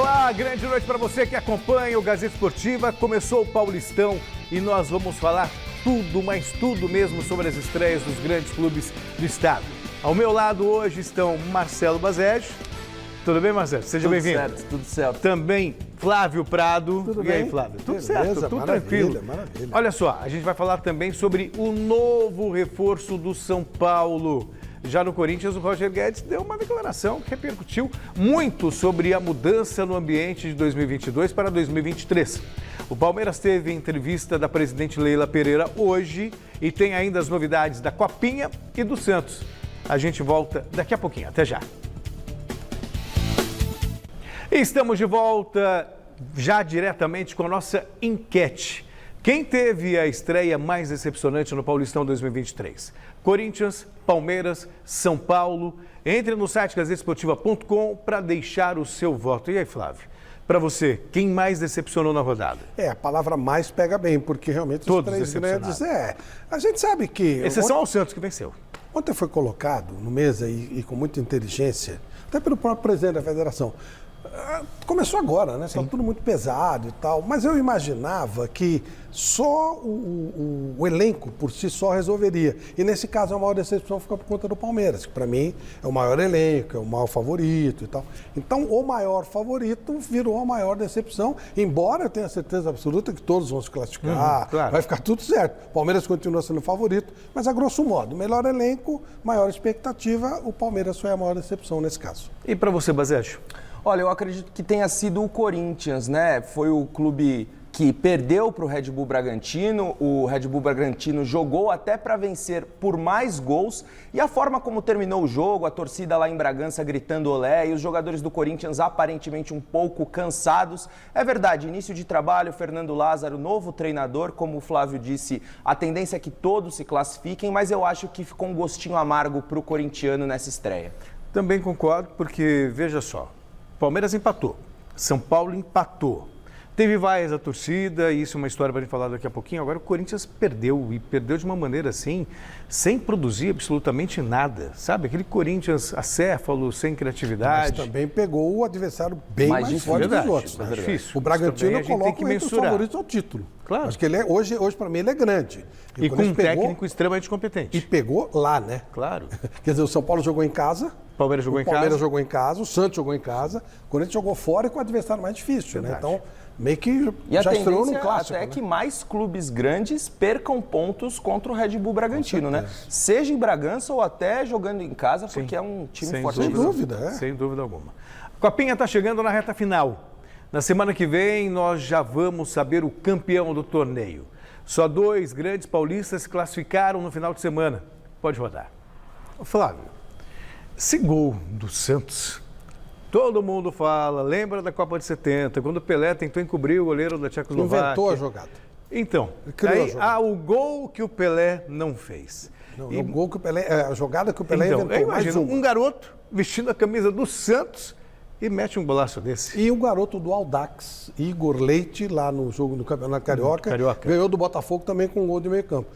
Olá, grande noite para você que acompanha o Gazeta Esportiva. Começou o Paulistão e nós vamos falar tudo, mas tudo mesmo sobre as estreias dos grandes clubes do estado. Ao meu lado hoje estão Marcelo Bazege. Tudo bem, Marcelo? Seja bem-vindo. Tudo certo. Também Flávio Prado. Tudo e bem? aí, Flávio? Tudo Beleza, certo, tudo maravilha, tranquilo. maravilha. Olha só, a gente vai falar também sobre o novo reforço do São Paulo. Já no Corinthians, o Roger Guedes deu uma declaração que repercutiu muito sobre a mudança no ambiente de 2022 para 2023. O Palmeiras teve entrevista da presidente Leila Pereira hoje e tem ainda as novidades da Copinha e do Santos. A gente volta daqui a pouquinho. Até já. Estamos de volta já diretamente com a nossa enquete. Quem teve a estreia mais decepcionante no Paulistão 2023? Corinthians, Palmeiras, São Paulo. Entre no site gazetesportiva.com para deixar o seu voto. E aí, Flávio? Para você, quem mais decepcionou na rodada? A palavra mais pega bem, porque realmente Todos os três grandes... A gente sabe que... Exceção ao Santos, que venceu. Ontem foi colocado no mesa e com muita inteligência, até pelo próprio presidente da federação. Começou agora, né? Está tudo muito pesado e tal, mas eu imaginava que só o elenco por si só resolveria. E nesse caso a maior decepção fica por conta do Palmeiras, que para mim é o maior elenco, é o maior favorito e tal. Então o maior favorito virou a maior decepção, embora eu tenha certeza absoluta que todos vão se classificar, claro. Vai ficar tudo certo. O Palmeiras continua sendo favorito, mas a grosso modo, melhor elenco, maior expectativa, o Palmeiras foi a maior decepção nesse caso. E para você, Bazege? Olha, eu acredito que tenha sido o Corinthians, né? Foi o clube que perdeu para o Red Bull Bragantino. O Red Bull Bragantino jogou até para vencer por mais gols. E a forma como terminou o jogo, a torcida lá em Bragança gritando olé e os jogadores do Corinthians aparentemente um pouco cansados. É verdade, início de trabalho, Fernando Lázaro, novo treinador. Como o Flávio disse, a tendência é que todos se classifiquem, mas eu acho que ficou um gostinho amargo para o corintiano nessa estreia. Também concordo, porque, veja só, Palmeiras empatou, São Paulo empatou. Teve vaias da torcida, e isso é uma história para a gente falar daqui a pouquinho. Agora o Corinthians perdeu, e perdeu de uma maneira assim, sem produzir absolutamente nada. Sabe, aquele Corinthians acéfalo, sem criatividade. Mas também pegou o adversário bem mais forte dos outros. É difícil. O Bragantino eu coloco que entre os favoritos ao título. Claro. Acho que ele hoje para mim, ele é grande. E com um técnico extremamente competente. E pegou lá, né? Claro. Quer dizer, o São Paulo jogou em casa. Palmeiras jogou em casa. Palmeiras jogou em casa, o Santos jogou em casa. O Corinthians jogou fora e com o adversário mais difícil, né? Então, meio que já estreou no clássico. Até que mais clubes grandes percam pontos contra o Red Bull Bragantino, né? Seja em Bragança ou até jogando em casa, porque é um time forte. Sem dúvida, Sem dúvida alguma. A Copinha está chegando na reta final. Na semana que vem, nós já vamos saber o campeão do torneio. Só 2 grandes paulistas se classificaram no final de semana. Pode rodar. Flávio, esse gol do Santos, todo mundo fala, lembra da Copa de 70, quando o Pelé tentou encobrir o goleiro da Tchecoslováquia. Inventou a jogada. Então, aí há o gol que o Pelé não fez. Não, o gol que o Pelé, a jogada que o Pelé inventou. Imagina um garoto vestindo a camisa do Santos e mete um golaço desse. E o garoto do Audax, Igor Leite, lá no jogo do Campeonato Carioca, ganhou do Botafogo também com um gol de meio campo.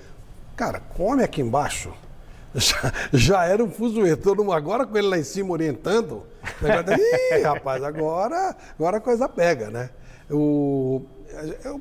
Cara, come aqui embaixo. Já era um fuzuê, todo mundo agora com ele lá em cima orientando. Ih, rapaz, agora a coisa pega, né? O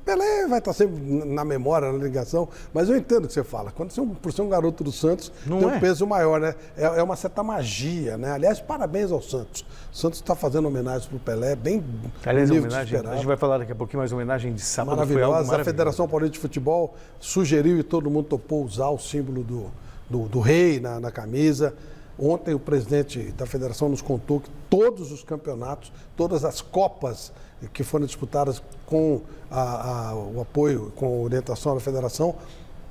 Pelé vai estar sempre na memória, na ligação, mas eu entendo o que você fala. Quando você, por ser um garoto do Santos, tem um peso maior, né? É uma certa magia, né? Aliás, parabéns ao Santos. O Santos está fazendo homenagem para o Pelé, bem aliás, homenagem, a gente vai falar daqui a pouquinho, mas homenagem de sábado maravilhosa. A Federação Paulista de Futebol sugeriu e todo mundo topou usar o símbolo do rei na camisa. Ontem o presidente da federação nos contou que todos os campeonatos, todas as copas que foram disputadas com o apoio, com a orientação da federação,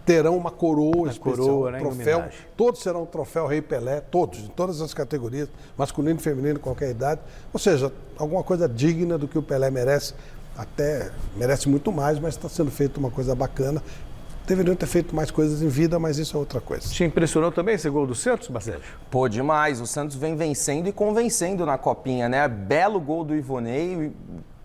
terão uma coroa especial, né, troféu. Todos serão o troféu Rei Pelé, todos, em todas as categorias, masculino, feminino, qualquer idade. Ou seja, alguma coisa digna do que o Pelé merece, até merece muito mais, mas está sendo feita uma coisa bacana. Deveriam ter feito mais coisas em vida, mas isso é outra coisa. Te impressionou também esse gol do Santos, Marcelo? Pô, demais. O Santos vem vencendo e convencendo na Copinha, né? Belo gol do Ivonei.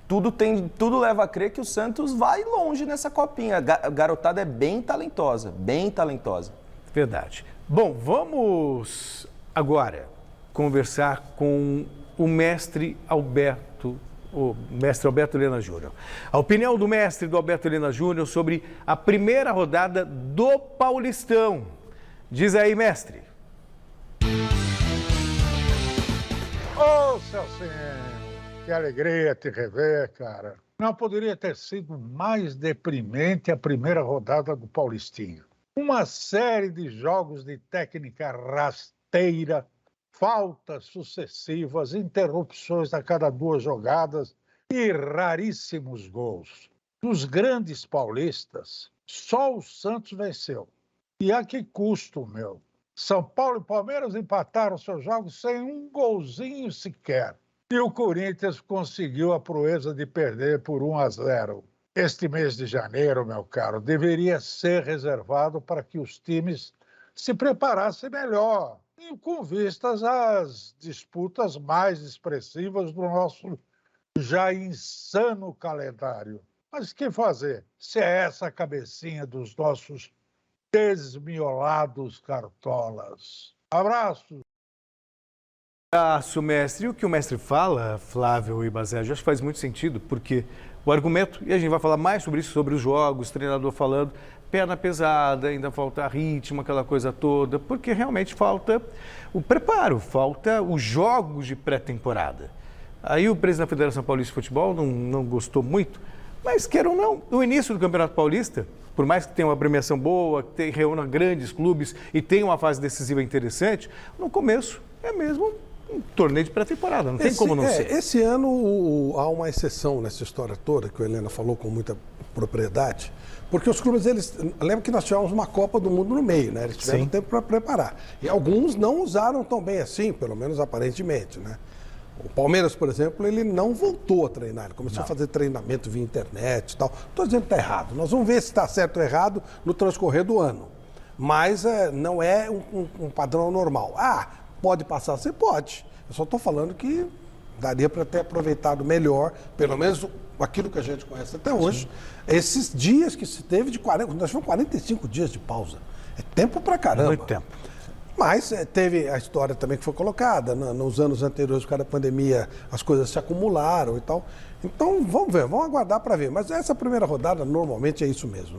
Tudo leva a crer que o Santos vai longe nessa Copinha. A garotada é bem talentosa, bem talentosa. Verdade. Bom, vamos agora conversar com o mestre Alberto o mestre Alberto Helena Júnior. A opinião do mestre do Alberto Helena Júnior sobre a primeira rodada do Paulistão. Diz aí, mestre. Ô, Celcinho, que alegria te rever, cara. Não poderia ter sido mais deprimente a primeira rodada do Paulistinho. Uma série de jogos de técnica rasteira, faltas sucessivas, interrupções a cada 2 jogadas e raríssimos gols. Dos grandes paulistas, só o Santos venceu. E a que custo, meu? São Paulo e Palmeiras empataram seus jogos sem um golzinho sequer. E o Corinthians conseguiu a proeza de perder por 1-0. Este mês de janeiro, meu caro, deveria ser reservado para que os times se preparassem melhor, e com vistas às disputas mais expressivas do nosso já insano calendário. Mas o que fazer se é essa a cabecinha dos nossos desmiolados cartolas? Abraço! Abraço, mestre. E o que o mestre fala, Flávio e Basélio, acho que faz muito sentido, porque o argumento, e a gente vai falar mais sobre isso, sobre os jogos, treinador falando, perna pesada, ainda falta ritmo, aquela coisa toda, porque realmente falta o preparo, falta os jogos de pré-temporada. Aí o presidente da Federação Paulista de Futebol não gostou muito, mas quer ou não, no início do Campeonato Paulista, por mais que tenha uma premiação boa, que reúna grandes clubes e tenha uma fase decisiva interessante, no começo é mesmo um torneio de pré-temporada, não tem como não ser. Esse ano há uma exceção nessa história toda, que o Helena falou com muita propriedade, porque os clubes, lembra que nós tivemos uma Copa do Mundo no meio, né? Eles tiveram tempo para preparar. E alguns não usaram tão bem assim, pelo menos aparentemente, né? O Palmeiras, por exemplo, ele não voltou a treinar, ele começou a fazer treinamento via internet e tal. Estou dizendo que está errado. Nós vamos ver se está certo ou errado no transcorrer do ano. Mas não é um padrão normal. Pode passar? Você pode. Eu só estou falando que daria para ter aproveitado melhor, pelo menos aquilo que a gente conhece até hoje, esses dias que se teve de 40, nós tivemos 45 dias de pausa. É tempo pra caramba. Muito tempo. Mas teve a história também que foi colocada, nos anos anteriores, por causa da pandemia, as coisas se acumularam e tal. Então, vamos ver, vamos aguardar para ver. Mas essa primeira rodada, normalmente, é isso mesmo.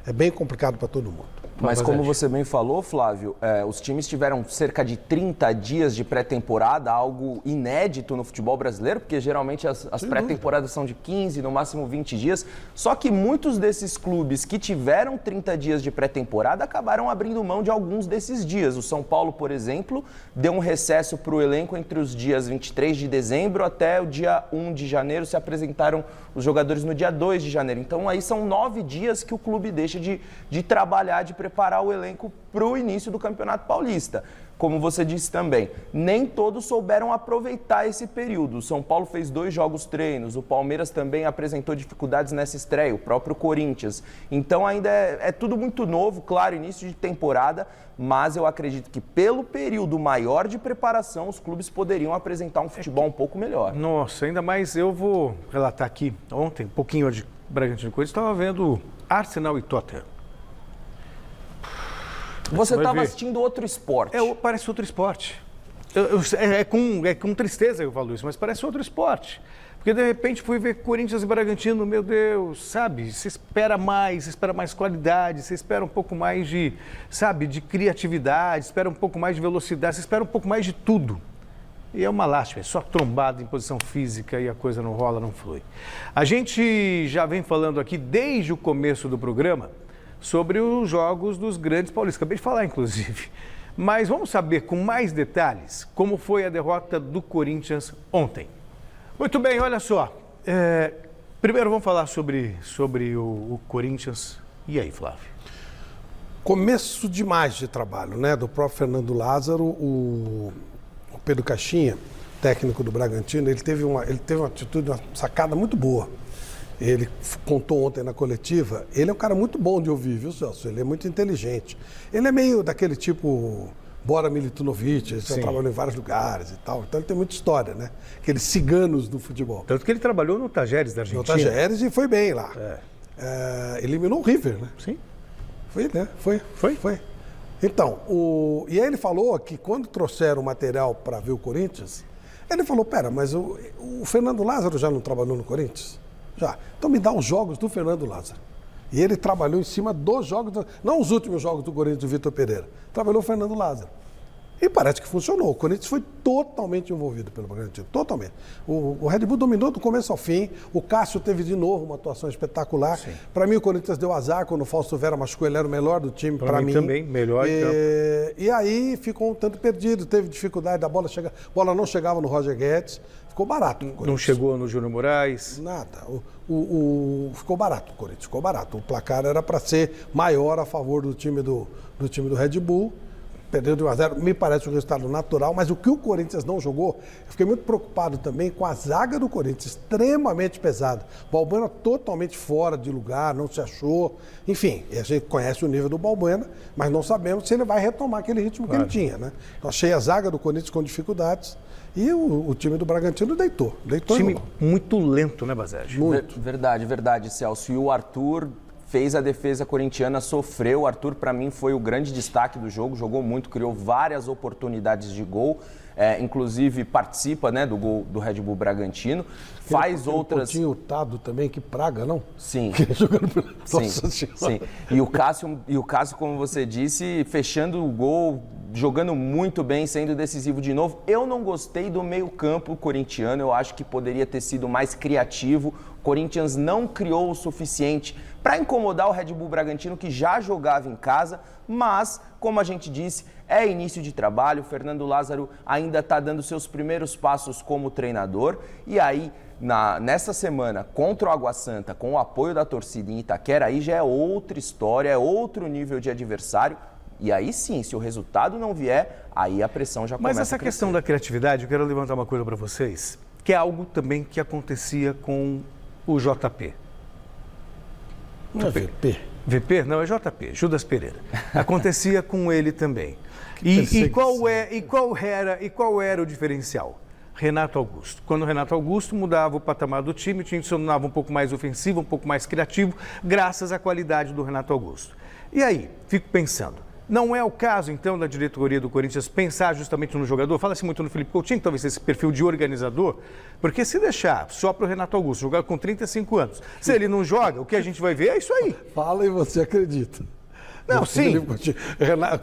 É bem complicado para todo mundo. Mas como você bem falou, Flávio, os times tiveram cerca de 30 dias de pré-temporada, algo inédito no futebol brasileiro, porque geralmente as pré-temporadas são de 15, no máximo 20 dias. Só que muitos desses clubes que tiveram 30 dias de pré-temporada acabaram abrindo mão de alguns desses dias. O São Paulo, por exemplo, deu um recesso para o elenco entre os dias 23 de dezembro até o dia 1 de janeiro, se apresentaram os jogadores no dia 2 de janeiro. Então aí são 9 dias que o clube deixa de trabalhar, de preparar o elenco para o início do Campeonato Paulista. Como você disse também, nem todos souberam aproveitar esse período. O São Paulo fez 2 jogos treinos, o Palmeiras também apresentou dificuldades nessa estreia, o próprio Corinthians. Então ainda é tudo muito novo, claro, início de temporada, mas eu acredito que pelo período maior de preparação, os clubes poderiam apresentar um futebol um pouco melhor. Nossa, ainda mais eu vou relatar aqui, ontem, um pouquinho de Bragantino e Corinthians, estava vendo Arsenal e Tottenham. Você estava assistindo outro esporte. Parece outro esporte. É com tristeza que eu falo isso, mas parece outro esporte. Porque de repente fui ver Corinthians e Bragantino, meu Deus, sabe? Você espera mais qualidade, você espera um pouco mais de criatividade, espera um pouco mais de velocidade, você espera um pouco mais de tudo. E é uma lástima, é só trombada em posição física e a coisa não rola, não flui. A gente já vem falando aqui desde o começo do programa sobre os jogos dos grandes paulistas. Acabei de falar, inclusive. Mas vamos saber com mais detalhes como foi a derrota do Corinthians ontem. Muito bem, olha só. Primeiro vamos falar sobre o Corinthians. E aí, Flávio? Começo demais de trabalho, né? Do próprio Fernando Lázaro, o Pedro Caixinha, técnico do Bragantino, ele teve uma atitude, uma sacada muito boa. Ele contou ontem na coletiva, ele é um cara muito bom de ouvir, viu, Celso? Ele é muito inteligente. Ele é meio daquele tipo Bora Milutinovic, ele já trabalhou em vários lugares e tal. Então ele tem muita história, né? Aqueles ciganos do futebol. Tanto que ele trabalhou no Tajeres da Argentina. No Tajeres e foi bem lá. Eliminou o River, né? Sim. Foi, né? Foi. Então, e aí ele falou que quando trouxeram o material para ver o Corinthians, Ele falou, pera, mas o Fernando Lázaro já não trabalhou no Corinthians? Já. Então me dá os jogos do Fernando Lázaro. E ele trabalhou em cima dos jogos, não os últimos jogos do Corinthians do Vitor Pereira. Trabalhou o Fernando Lázaro. E parece que funcionou. O Corinthians foi totalmente envolvido pelo Bragantino, totalmente. O Red Bull dominou do começo ao fim. O Cássio teve de novo uma atuação espetacular. Para mim, o Corinthians deu azar quando o Fausto Vera machucou. Ele era o melhor do time, para mim. Também, melhor. E aí ficou um tanto perdido. Teve dificuldade da bola chegar. A bola não chegava no Roger Guedes. Ficou barato. Não chegou no Júnior Moraes? Nada. Ficou barato o Corinthians. Ficou barato. O placar era para ser maior a favor do time do Red Bull. Perdeu de 1-0, me parece um resultado natural, mas o que o Corinthians não jogou, eu fiquei muito preocupado também com a zaga do Corinthians, extremamente pesada. Balbuena totalmente fora de lugar, não se achou. Enfim, a gente conhece o nível do Balbuena, mas não sabemos se ele vai retomar aquele ritmo que ele tinha, né? Então, achei a zaga do Corinthians com dificuldades e o time do Bragantino deitou. Time muito lento, né, Baségio? Muito. Verdade, Celso. E o Arthur fez a defesa corintiana sofrer. O Arthur, para mim, foi o grande destaque do jogo. Jogou muito, criou várias oportunidades de gol. Inclusive, participa, né, do gol do Red Bull Bragantino. Faz outras... Tinha Hurtado também, que praga, não? Sim. Jogando pela... Sim. E o Cássio, como você disse, fechando o gol, jogando muito bem, sendo decisivo de novo. Eu não gostei do meio-campo corintiano. Eu acho que poderia ter sido mais criativo. O Corinthians não criou o suficiente para incomodar o Red Bull Bragantino, que já jogava em casa, mas, como a gente disse, é início de trabalho. O Fernando Lázaro ainda está dando seus primeiros passos como treinador. E aí, nessa semana, contra o Água Santa, com o apoio da torcida em Itaquera, aí já é outra história, é outro nível de adversário. E aí sim, se o resultado não vier, aí a pressão já começa a crescer. Mas essa questão da criatividade, eu quero levantar uma coisa para vocês, que é algo também que acontecia com o JP. Não é VP? VP? Não, é JP, Judas Pereira. Acontecia com ele também. E qual era o diferencial? Renato Augusto. Quando o Renato Augusto mudava o patamar do time, o time se tornava um pouco mais ofensivo, um pouco mais criativo, graças à qualidade do Renato Augusto. E aí, fico pensando, não é o caso, então, da diretoria do Corinthians pensar justamente no jogador? Fala-se muito no Felipe Coutinho, talvez esse perfil de organizador, porque se deixar só para o Renato Augusto jogar com 35 anos, se ele não joga, o que a gente vai ver é isso aí. Fala e você acredita. Não, sim.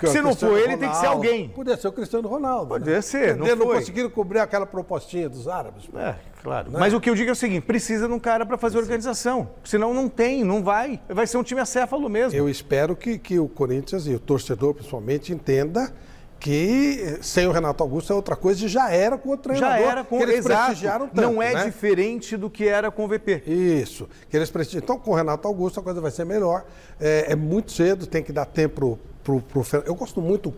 Se não for ele, tem que ser alguém. Podia ser o Cristiano Ronaldo. Podia ser, não conseguiram cobrir aquela propostinha dos árabes. Claro. Né? Mas o que eu digo é o seguinte, precisa de um cara para fazer organização. Senão não vai. Vai ser um time acéfalo mesmo. Eu espero que o Corinthians e o torcedor, principalmente, entenda que sem o Renato Augusto é outra coisa e já era com o treinador. Já era com que eles prestigiaram tanto, não é diferente do que era com o VP. Isso, que eles prestigiam. Então, com o Renato Augusto a coisa vai ser melhor. É muito cedo, tem que dar tempo pro Eu gosto muito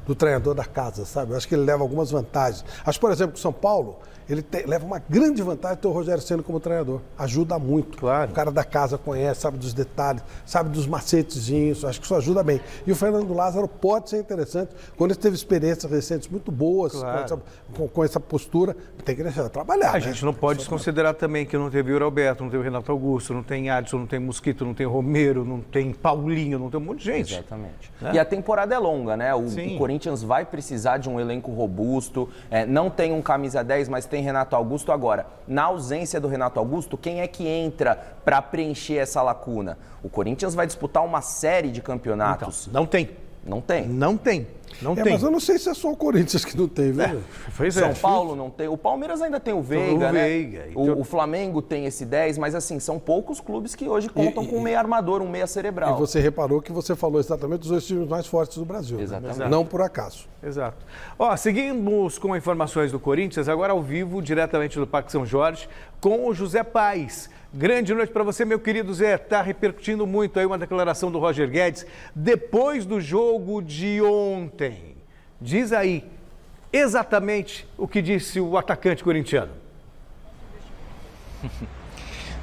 do treinador da casa, sabe? Eu acho que ele leva algumas vantagens. Acho, por exemplo, que o São Paulo, leva uma grande vantagem ter o Rogério Ceni como treinador. Ajuda muito. Claro. O cara da casa conhece, sabe dos detalhes, sabe dos macetezinhos. Acho que isso ajuda bem. E o Fernando Lázaro pode ser interessante. Quando ele teve experiências recentes muito boas, claro, com essa postura, tem que deixar trabalhar. A gente não pode desconsiderar também que não teve o Roberto, não teve o Renato Augusto, não tem Adson, não tem Mosquito, não tem Romero, não tem Paulinho, não tem um monte de gente. Exatamente. E a temporada é longa, né? O Corinthians vai precisar de um elenco robusto. Não tem um camisa 10, mas tem Renato Augusto. Agora, na ausência do Renato Augusto, quem é que entra para preencher essa lacuna? O Corinthians vai disputar uma série de campeonatos. Então, não tem. Mas eu não sei se é só o Corinthians que não tem, viu? São Paulo não tem. O Palmeiras ainda tem o Veiga, né? O Flamengo tem esse 10, mas assim, são poucos clubes que hoje contam com um meia armador, um meia cerebral. E você reparou que você falou exatamente dos dois times mais fortes do Brasil. Exatamente. Né? Não por acaso. Exato. Seguimos com informações do Corinthians, agora ao vivo, diretamente do Parque São Jorge, com o José Paes. Grande noite para você, meu querido Zé. Está repercutindo muito aí uma declaração do Roger Guedes depois do jogo de ontem. Diz aí exatamente o que disse o atacante corintiano.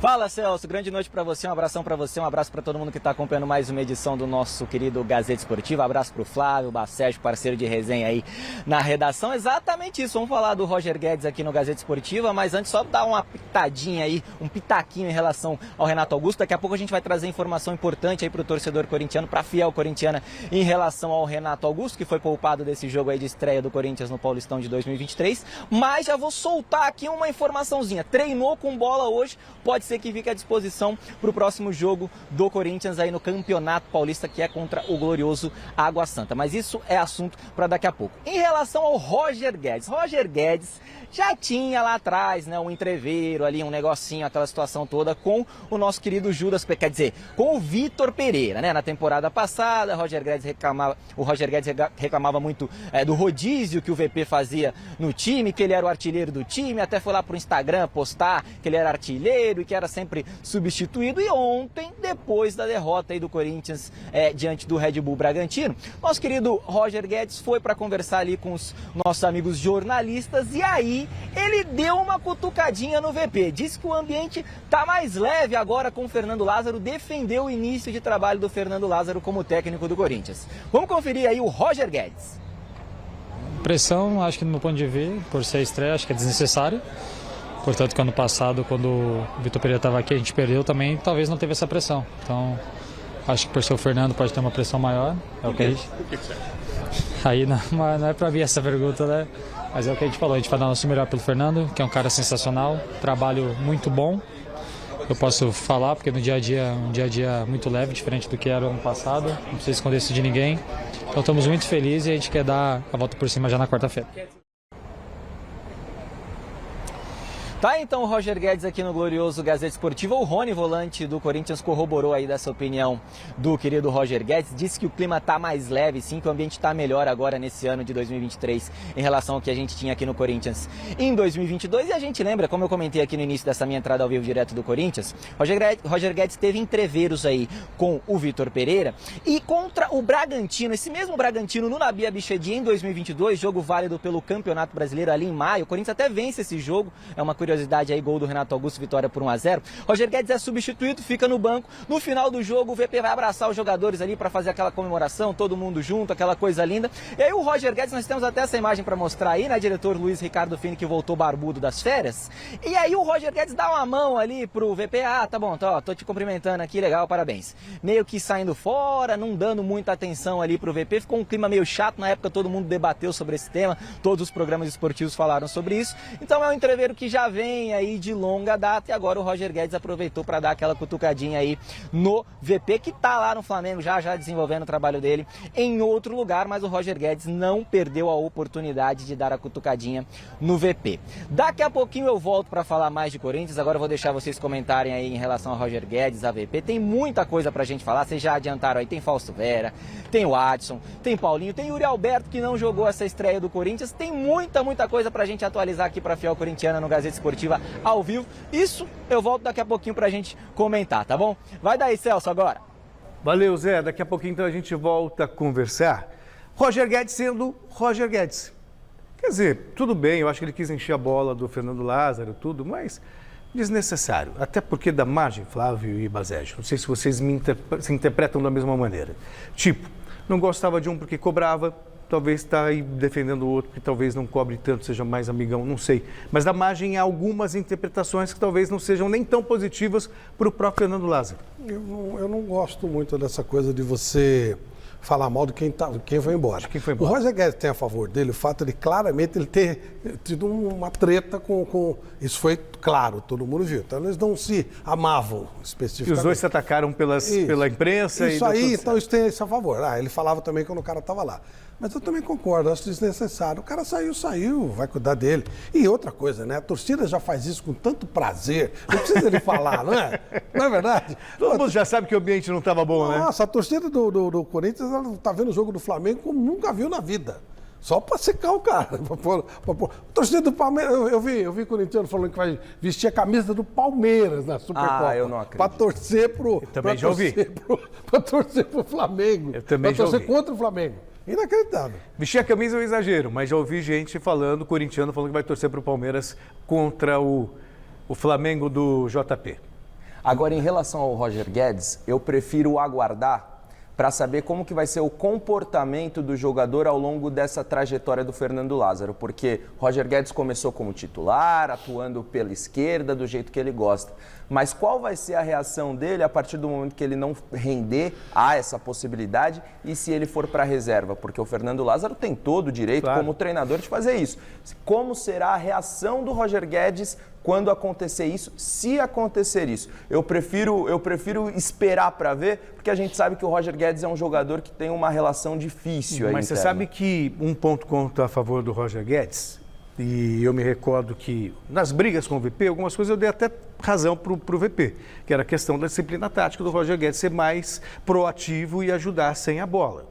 Fala, Celso, grande noite para você, um abração para você, um abraço para todo mundo que está acompanhando mais uma edição do nosso querido Gazeta Esportiva, abraço para o Flávio, Bacérgio, parceiro de resenha aí na redação, exatamente isso, vamos falar do Roger Guedes aqui no Gazeta Esportiva, mas antes só dar uma pitadinha aí, um pitaquinho em relação ao Renato Augusto, daqui a pouco a gente vai trazer informação importante aí para o torcedor corintiano, para a fiel corintiana em relação ao Renato Augusto, que foi poupado desse jogo aí de estreia do Corinthians no Paulistão de 2023, mas já vou soltar aqui uma informaçãozinha, treinou com bola hoje, pode ser que fique à disposição para o próximo jogo do Corinthians aí no Campeonato Paulista, que é contra o glorioso Água Santa. Mas isso é assunto para daqui a pouco. Em relação ao Roger Guedes já tinha lá atrás, né, um entreveiro ali, um negocinho, aquela situação toda com o nosso querido Juras, quer dizer, com o Vitor Pereira, né? Na temporada passada, o Roger Guedes reclamava muito do rodízio que o VP fazia no time, que ele era o artilheiro do time, até foi lá pro Instagram postar que ele era artilheiro e que era sempre substituído. E ontem, depois da derrota aí do Corinthians diante do Red Bull Bragantino, nosso querido Roger Guedes foi para conversar ali com os nossos amigos jornalistas e aí ele deu uma cutucadinha no VP, disse que o ambiente tá mais leve agora com o Fernando Lázaro, defendeu o início de trabalho do Fernando Lázaro como técnico do Corinthians. Vamos conferir aí o Roger Guedes. Pressão, acho que no meu ponto de ver, por ser estreia, acho que é desnecessário. Portanto, que ano passado, quando o Vitor Pereira estava aqui, a gente perdeu também, talvez não teve essa pressão. Então, acho que por ser o Fernando pode ter uma pressão maior. É o que a gente... O que você acha? Aí não é para mim essa pergunta, né? Mas é o que a gente falou, a gente vai dar o nosso melhor pelo Fernando, que é um cara sensacional, trabalho muito bom. Eu posso falar, porque no dia a dia, um dia a dia muito leve, diferente do que era o ano passado. Não precisa esconder isso de ninguém. Então estamos muito felizes e a gente quer dar a volta por cima já na quarta-feira. Tá, então o Roger Guedes aqui no glorioso Gazeta Esportiva. O Rony, volante do Corinthians, corroborou aí dessa opinião do querido Roger Guedes. Disse que o clima tá mais leve, sim, que o ambiente tá melhor agora nesse ano de 2023 em relação ao que a gente tinha aqui no Corinthians em 2022. E a gente lembra, como eu comentei aqui no início dessa minha entrada ao vivo direto do Corinthians, Roger Guedes teve entreveros aí com o Vitor Pereira e contra o Bragantino, esse mesmo Bragantino no Nabi Abichedi em 2022, jogo válido pelo Campeonato Brasileiro ali em maio. O Corinthians até vence esse jogo, é uma curiosidade aí, gol do Renato Augusto, vitória por 1-0. Roger Guedes é substituído, fica no banco. No final do jogo, o VP vai abraçar os jogadores ali para fazer aquela comemoração, todo mundo junto, aquela coisa linda. E aí o Roger Guedes, nós temos até essa imagem para mostrar aí, né, diretor Luiz Ricardo Fini, que voltou barbudo das férias. E aí o Roger Guedes dá uma mão ali pro VP, tá bom, tô te cumprimentando aqui, legal, parabéns. Meio que saindo fora, não dando muita atenção ali pro VP, ficou um clima meio chato, na época todo mundo debateu sobre esse tema, todos os programas esportivos falaram sobre isso. Então é um entreveiro que já vem aí de longa data e agora o Roger Guedes aproveitou para dar aquela cutucadinha aí no VP, que tá lá no Flamengo já desenvolvendo o trabalho dele em outro lugar, mas o Roger Guedes não perdeu a oportunidade de dar a cutucadinha no VP. Daqui a pouquinho eu volto para falar mais de Corinthians, agora eu vou deixar vocês comentarem aí em relação ao Roger Guedes, a VP, tem muita coisa pra gente falar, vocês já adiantaram aí, tem Fausto Vera, tem o Adson, tem Paulinho, tem Yuri Alberto que não jogou essa estreia do Corinthians, tem muita coisa pra gente atualizar aqui pra fiel corintiana no Gazeta Esportiva ao vivo. Isso eu volto daqui a pouquinho pra gente comentar, tá bom? Vai daí, Celso, agora. Valeu, Zé. Daqui a pouquinho então a gente volta a conversar. Roger Guedes sendo Roger Guedes. Quer dizer, tudo bem, eu acho que ele quis encher a bola do Fernando Lázaro, tudo, mas desnecessário. Até porque da margem, Flávio e Baségio, não sei se vocês se interpretam da mesma maneira. Tipo, não gostava de um porque cobrava, talvez está aí defendendo o outro, que talvez não cobre tanto, seja mais amigão, não sei. Mas da margem há algumas interpretações que talvez não sejam nem tão positivas para o próprio Fernando Lázaro. Eu não gosto muito dessa coisa de você falar mal de quem foi embora. O Roger Guedes tem a favor dele o fato de claramente ele ter tido uma treta com... Isso foi claro, todo mundo viu. Então eles não se amavam especificamente. E os dois se atacaram pela imprensa. Isso aí, então isso tem esse a favor. Ele falava também quando o cara estava lá. Mas eu também concordo, acho desnecessário. O cara saiu, vai cuidar dele. E outra coisa, né? A torcida já faz isso com tanto prazer. Não precisa ele falar, não é? Não é verdade? Todo mundo já sabe que o ambiente não estava bom, né? Nossa, a torcida do Corinthians está vendo o jogo do Flamengo como nunca viu na vida. Só para secar o cara. A torcida do Palmeiras, eu vi corintiano falando que vai vestir a camisa do Palmeiras na Supercopa. Eu não acredito. Para torcer pro... Eu também já ouvi. Para torcer pro Flamengo. Eu também já ouvi. Para torcer contra o Flamengo. Inacreditável. Vestir a camisa é um exagero, mas já ouvi gente corintiano falando que vai torcer para o Palmeiras contra o Flamengo do JP. Agora, em relação ao Roger Guedes, eu prefiro aguardar para saber como que vai ser o comportamento do jogador ao longo dessa trajetória do Fernando Lázaro, porque Roger Guedes começou como titular, atuando pela esquerda, do jeito que ele gosta. Mas qual vai ser a reação dele a partir do momento que ele não render a essa possibilidade e se ele for para a reserva? Porque o Fernando Lázaro tem todo o direito, claro, como treinador, de fazer isso. Como será a reação do Roger Guedes quando acontecer isso, se acontecer isso? Eu prefiro esperar para ver, porque a gente sabe que o Roger Guedes é um jogador que tem uma relação difícil. Mas você sabe que um ponto conta a favor do Roger Guedes, e eu me recordo que nas brigas com o VP, algumas coisas eu dei até razão para o VP, que era a questão da disciplina tática do Roger Guedes ser mais proativo e ajudar sem a bola.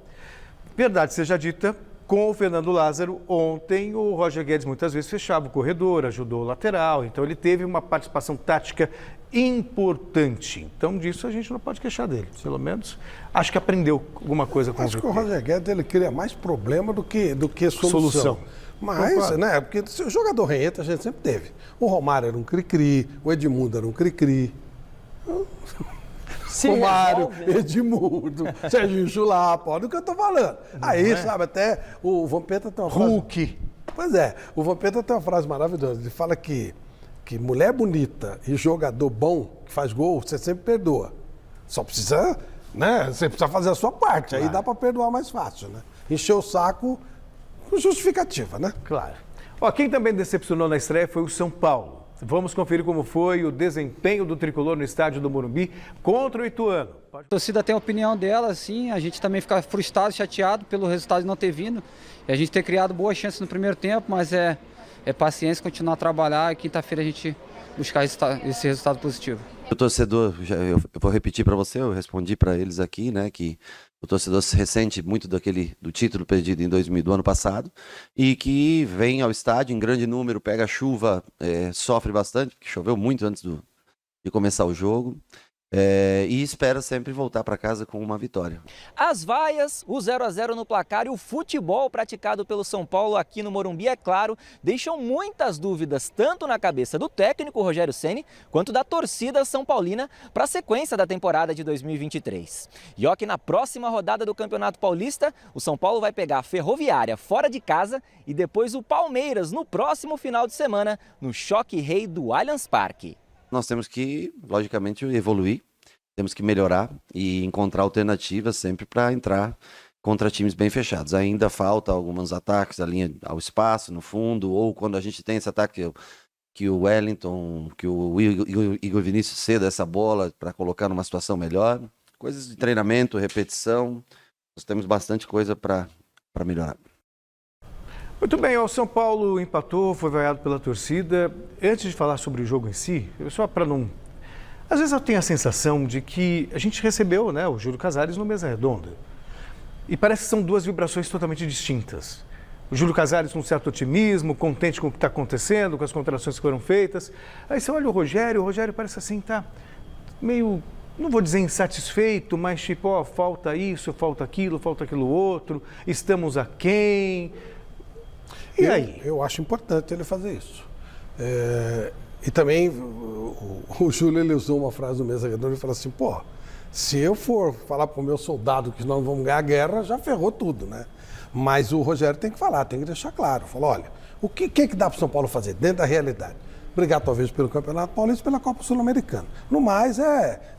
Verdade seja dita, com o Fernando Lázaro, ontem o Roger Guedes muitas vezes fechava o corredor, ajudou o lateral, então ele teve uma participação tática importante. Então disso a gente não pode queixar dele, pelo menos acho que aprendeu alguma coisa com o VP. Acho que o Roger Guedes ele cria mais problema do que solução. Mas, né, porque o jogador renheta a gente sempre teve. O Romário era um cri-cri, o Edmundo era um cri-cri. Romário, Edmundo, Serginho Chulapa, olha o que eu tô falando. Aí, sabe, até o Vampeta tem uma frase... Hulk. Pois é, o Vampeta tem uma frase maravilhosa. Ele fala que mulher bonita e jogador bom que faz gol, você sempre perdoa. Só precisa, né, você precisa fazer a sua parte. Claro. Aí dá para perdoar mais fácil, né? Encher o saco com justificativa, né? Claro. Ó, quem também decepcionou na estreia foi o São Paulo. Vamos conferir como foi o desempenho do tricolor no estádio do Morumbi contra o Ituano. A torcida tem a opinião dela, sim. A gente também fica frustrado, chateado pelo resultado não ter vindo. E a gente ter criado boas chances no primeiro tempo, mas é paciência, continuar a trabalhar e quinta-feira a gente buscar esse resultado positivo. O torcedor, eu vou repetir para você, eu respondi para eles aqui, né, que o torcedor se ressente muito do título perdido do ano passado e que vem ao estádio em grande número, pega chuva, sofre bastante, porque choveu muito antes de começar o jogo. E espera sempre voltar para casa com uma vitória. As vaias, o 0-0 no placar e o futebol praticado pelo São Paulo aqui no Morumbi, é claro, deixam muitas dúvidas tanto na cabeça do técnico Rogério Ceni quanto da torcida são paulina para a sequência da temporada de 2023. E ó que na próxima rodada do Campeonato Paulista, o São Paulo vai pegar a Ferroviária fora de casa e depois o Palmeiras no próximo final de semana no Choque Rei do Allianz Parque. Nós temos que, logicamente, evoluir, temos que melhorar e encontrar alternativas sempre para entrar contra times bem fechados. Ainda falta alguns ataques, a linha ao espaço, no fundo, ou quando a gente tem esse ataque que o Wellington, que o Igor Vinícius ceda essa bola para colocar numa situação melhor. Coisas de treinamento, repetição, nós temos bastante coisa para melhorar. Muito bem, o São Paulo empatou, foi vaiado pela torcida. Antes de falar sobre o jogo em si, só para não... Às vezes eu tenho a sensação de que a gente recebeu, né, o Júlio Casares no Mesa Redonda. E parece que são duas vibrações totalmente distintas. O Júlio Casares com um certo otimismo, contente com o que está acontecendo, com as contratações que foram feitas. Aí você olha o Rogério parece assim, tá meio... Não vou dizer insatisfeito, mas tipo, ó, falta isso, falta aquilo outro, estamos aquém... E aí? Eu acho importante ele fazer isso. E também o Júlio ele usou uma frase do Mesa Redonda e falou assim, pô, se eu for falar para o meu soldado que nós não vamos ganhar a guerra, já ferrou tudo, né? Mas o Rogério tem que falar, tem que deixar claro. Falou, olha, o que dá para o São Paulo fazer dentro da realidade? Brigar talvez pelo Campeonato Paulista e pela Copa Sul-Americana. No mais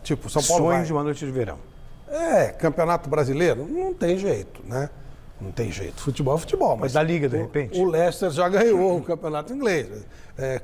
tipo, São Paulo sonho de uma noite de verão. Campeonato Brasileiro, não tem jeito, né? Não tem jeito. Futebol é futebol. Mas da Liga, de repente? O Leicester já ganhou o campeonato inglês.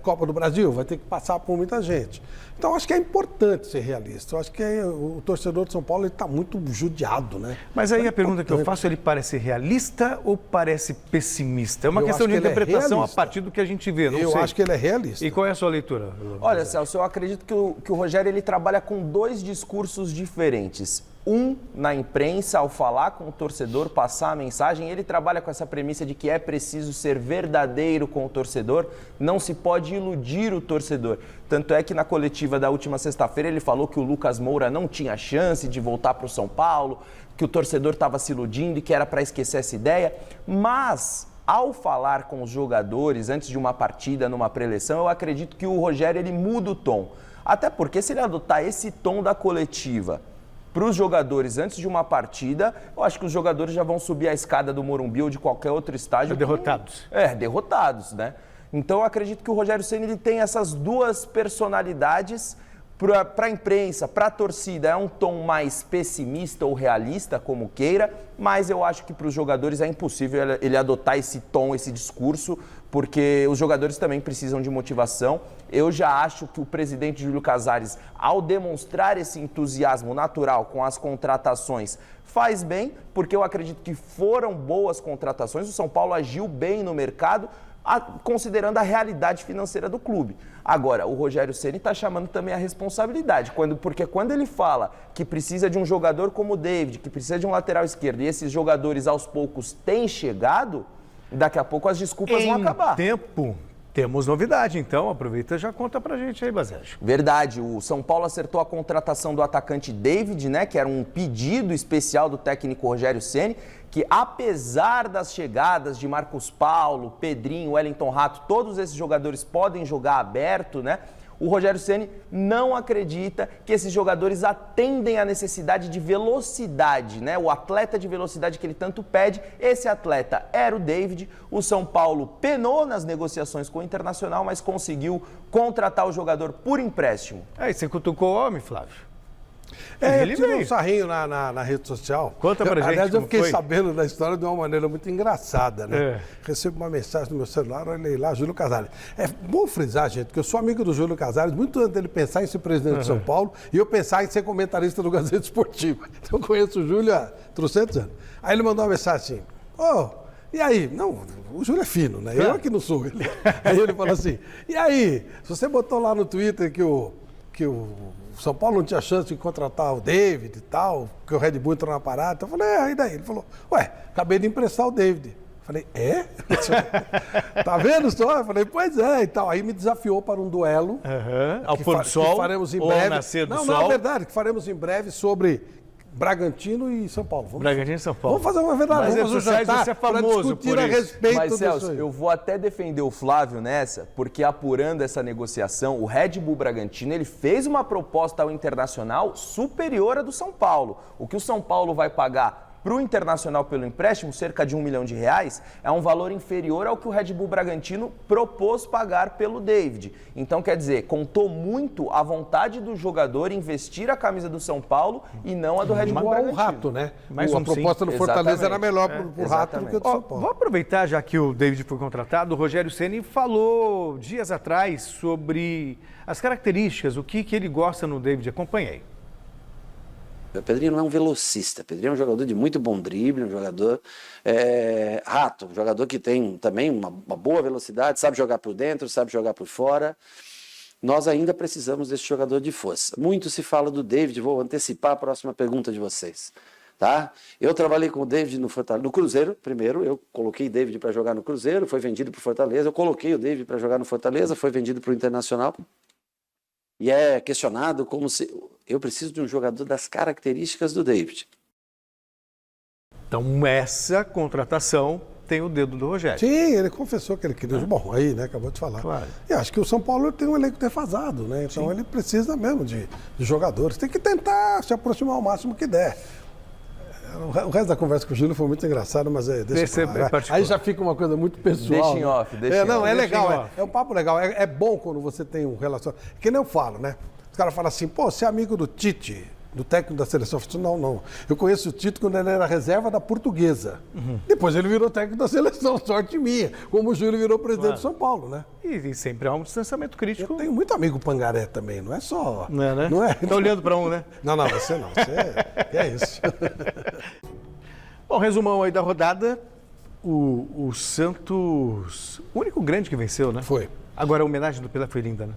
Copa do Brasil vai ter que passar por muita gente. Então, acho que é importante ser realista. Eu acho que o torcedor de São Paulo está muito judiado, né? Mas aí a pergunta que eu faço, ele parece realista ou parece pessimista? É uma questão de interpretação a partir do que a gente vê, não sei. Eu acho que ele é realista. E qual é a sua leitura? Olha, Celso, eu acredito que o Rogério ele trabalha com dois discursos diferentes. Um, na imprensa, ao falar com o torcedor, passar a mensagem, ele trabalha com essa premissa de que é preciso ser verdadeiro com o torcedor, não se pode iludir o torcedor. Tanto é que na coletiva da última sexta-feira ele falou que o Lucas Moura não tinha chance de voltar para o São Paulo, que o torcedor estava se iludindo e que era para esquecer essa ideia, mas ao falar com os jogadores antes de uma partida, numa pré-eleição, eu acredito que o Rogério ele muda o tom. Até porque se ele adotar esse tom da coletiva para os jogadores antes de uma partida, eu acho que os jogadores já vão subir a escada do Morumbi ou de qualquer outro estádio. Derrotados. Derrotados, né? Então eu acredito que o Rogério Ceni ele tem essas duas personalidades para a imprensa, para a torcida. É um tom mais pessimista ou realista, como queira, mas eu acho que para os jogadores é impossível ele adotar esse tom, esse discurso, porque os jogadores também precisam de motivação. Eu já acho que o presidente Júlio Casares, ao demonstrar esse entusiasmo natural com as contratações, faz bem, porque eu acredito que foram boas contratações. O São Paulo agiu bem no mercado, considerando a realidade financeira do clube. Agora, o Rogério Ceni está chamando também a responsabilidade, porque quando ele fala que precisa de um jogador como o David, que precisa de um lateral esquerdo, e esses jogadores aos poucos têm chegado, daqui a pouco as desculpas vão acabar. Temos novidade, então aproveita e já conta pra gente aí, Basérgio. Verdade, o São Paulo acertou a contratação do atacante David, né, que era um pedido especial do técnico Rogério Ceni, que apesar das chegadas de Marcos Paulo, Pedrinho, Wellington Rato, todos esses jogadores podem jogar aberto, né? O Rogério Ceni não acredita que esses jogadores atendem à necessidade de velocidade, né? O atleta de velocidade que ele tanto pede, esse atleta era o David. O São Paulo penou nas negociações com o Internacional, mas conseguiu contratar o jogador por empréstimo. Aí você cutucou o homem, Flávio? Ele tirou um sarrinho na rede social. Conta pra gente. Aliás, eu fiquei foi? sabendo da história de uma maneira muito engraçada, né? Recebo uma mensagem no meu celular, olhei lá, Júlio Casares. É bom frisar, gente, que eu sou amigo do Júlio Casares muito antes dele pensar em ser presidente de São Paulo e eu pensar em ser comentarista do Gazeta Esportiva. Então eu conheço o Júlio há 300 anos. Aí ele mandou uma mensagem assim, e aí? Não, o Júlio é fino, né? Eu aqui não sou. Aí ele falou assim, e aí? Se você botou lá no Twitter que o São Paulo não tinha chance de contratar o David e tal, que o Red Bull entrou na parada. Então eu falei, e daí? Ele falou, acabei de emprestar o David. Falei, Tá vendo só? Eu falei, pois é, e tal. Aí me desafiou para um duelo. Ao pôr do sol, que faremos em ou breve. ao nascer do sol. Não, é verdade, que faremos em breve sobre Bragantino e São Paulo. Bragantino e São Paulo. Vamos fazer uma verdade. Nas redes sociais você é famoso discutir por a isso. respeito Mas, disso Celso, aí. eu vou até defender o Flávio nessa, porque apurando essa negociação, o Red Bull Bragantino ele fez uma proposta ao Internacional superior à do São Paulo. O que o São Paulo vai pagar para o Internacional pelo empréstimo, cerca de R$1 milhão, é um valor inferior ao que o Red Bull Bragantino propôs pagar pelo David. Então, quer dizer, contou muito a vontade do jogador investir a camisa do São Paulo e não a do Red Bull Bragantino. O Rato, né? Mais a proposta do Fortaleza era melhor para o Rato do que o do São Paulo. Vou aproveitar, já que o David foi contratado, o Rogério Ceni falou dias atrás sobre as características, o que ele gosta no David. Acompanhei. O Pedrinho não é um velocista, o Pedrinho é um jogador de muito bom drible, um jogador rato, um jogador que tem também uma boa velocidade, sabe jogar por dentro, sabe jogar por fora. Nós ainda precisamos desse jogador de força. Muito se fala do David, vou antecipar a próxima pergunta de vocês. Tá? Eu trabalhei com o David no Cruzeiro, primeiro, eu coloquei o David para jogar no Cruzeiro, foi vendido para o Fortaleza, eu coloquei o David para jogar no Fortaleza, foi vendido para o Internacional. E é questionado como se eu preciso de um jogador das características do David. Então essa contratação tem o dedo do Rogério. Sim, ele confessou que ele queria. Bom, aí, né? Acabou de falar. Claro. E acho que o São Paulo tem um elenco defasado, né? Então ele precisa mesmo de jogadores. Tem que tentar se aproximar ao máximo que der. O resto da conversa com o Júlio foi muito engraçado, mas deixa pra lá. Aí já fica uma coisa muito pessoal. Deixa em off, deixa em off. Não, é legal, é um papo legal. É bom quando você tem um relacionamento. Que nem eu falo, né? Os caras falam assim, você é amigo do Tite, do técnico da seleção. Eu falo, não. Eu conheço o Tite quando ele era reserva da Portuguesa. Depois ele virou técnico da seleção, sorte minha. Como o Júlio virou presidente de São Paulo, né? E sempre há um distanciamento crítico. Eu tenho muito amigo pangaré também, não é só... Não é, né? Não é? Tá olhando para um, né? Não, você não. Você é isso. Bom, resumão aí da rodada. O Santos, o único grande que venceu, né? Foi. Agora a homenagem do Pelé foi linda, né?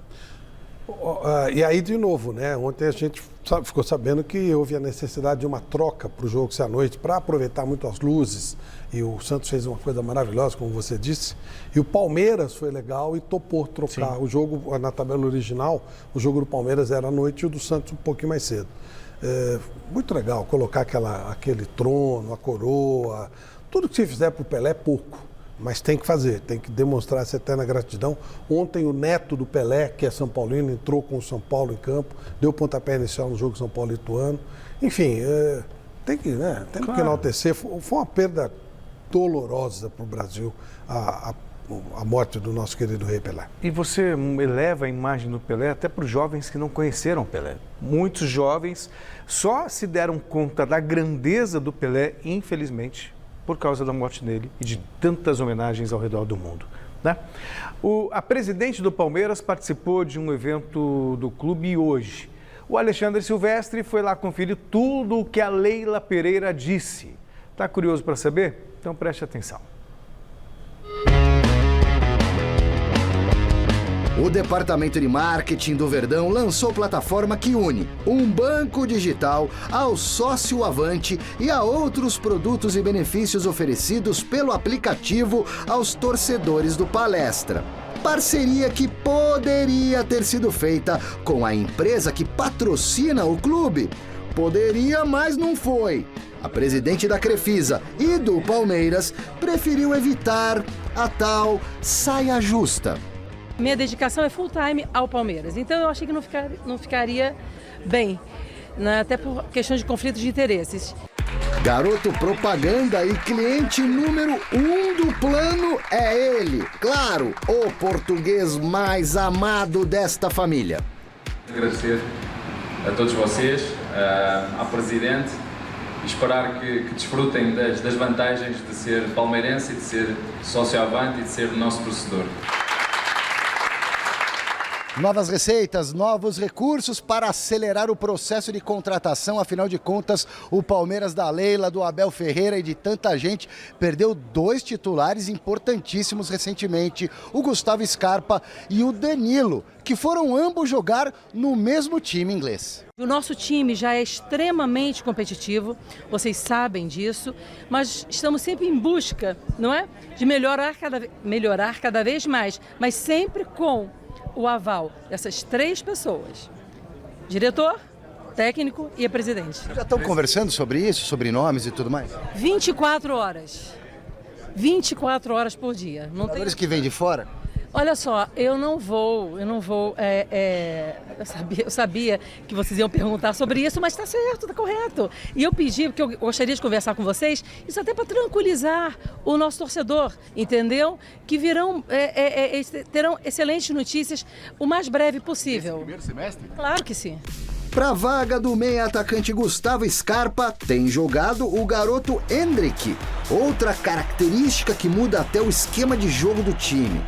E aí, de novo, né? Ontem a gente ficou sabendo que houve a necessidade de uma troca para o jogo ser à noite, para aproveitar muito as luzes. E o Santos fez uma coisa maravilhosa, como você disse. E o Palmeiras foi legal e topou trocar. Sim. O jogo, na tabela original, o jogo do Palmeiras era à noite e o do Santos um pouquinho mais cedo. Muito legal colocar aquele trono, a coroa. Tudo que você fizer para o Pelé é pouco. mas tem que fazer, tem que demonstrar essa eterna gratidão. Ontem o neto do Pelé, que é São Paulino, entrou com o São Paulo em campo, deu pontapé inicial no jogo São Paulo e Ituano. Enfim, tem que enaltecer. Foi uma perda dolorosa para o Brasil a morte do nosso querido Rei Pelé. E você eleva a imagem do Pelé até para os jovens que não conheceram Pelé. Muitos jovens só se deram conta da grandeza do Pelé, infelizmente, por causa da morte dele e de tantas homenagens ao redor do mundo, né? A presidente do Palmeiras participou de um evento do clube hoje. O Alexandre Silvestre foi lá conferir tudo o que a Leila Pereira disse. Está curioso para saber? Então preste atenção. O departamento de marketing do Verdão lançou plataforma que une um banco digital ao Sócio Avante e a outros produtos e benefícios oferecidos pelo aplicativo aos torcedores do Palestra. Parceria que poderia ter sido feita com a empresa que patrocina o clube. Poderia, mas não foi. A presidente da Crefisa e do Palmeiras preferiu evitar a tal saia justa. Minha dedicação é full time ao Palmeiras, então eu achei que não ficaria bem, né? Até por questão de conflito de interesses. Garoto propaganda e cliente número 1 do plano é ele, claro, o português mais amado desta família. Agradecer a todos vocês, à Presidente, e esperar que desfrutem das vantagens de ser palmeirense, de ser sócio avante e de ser nosso torcedor. Novas receitas, novos recursos para acelerar o processo de contratação. Afinal de contas, o Palmeiras da Leila, do Abel Ferreira e de tanta gente perdeu 2 titulares importantíssimos recentemente, o Gustavo Scarpa e o Danilo, que foram ambos jogar no mesmo time inglês. O nosso time já é extremamente competitivo, vocês sabem disso, mas estamos sempre em busca, não é? De melhorar cada vez mais, mas sempre com o aval dessas 3 pessoas: diretor, técnico e a presidente. Já estão conversando sobre isso, sobre nomes e tudo mais? 24 horas. 24 horas por dia. Jogadores que vêm de fora? Olha só, eu não vou, eu sabia que vocês iam perguntar sobre isso, mas está certo, está correto. E eu pedi, porque eu gostaria de conversar com vocês, isso até para tranquilizar o nosso torcedor, entendeu? Que terão excelentes notícias o mais breve possível. Nesse primeiro semestre? Claro que sim. Para a vaga do meia-atacante Gustavo Scarpa, tem jogado o garoto Endrick, outra característica que muda até o esquema de jogo do time.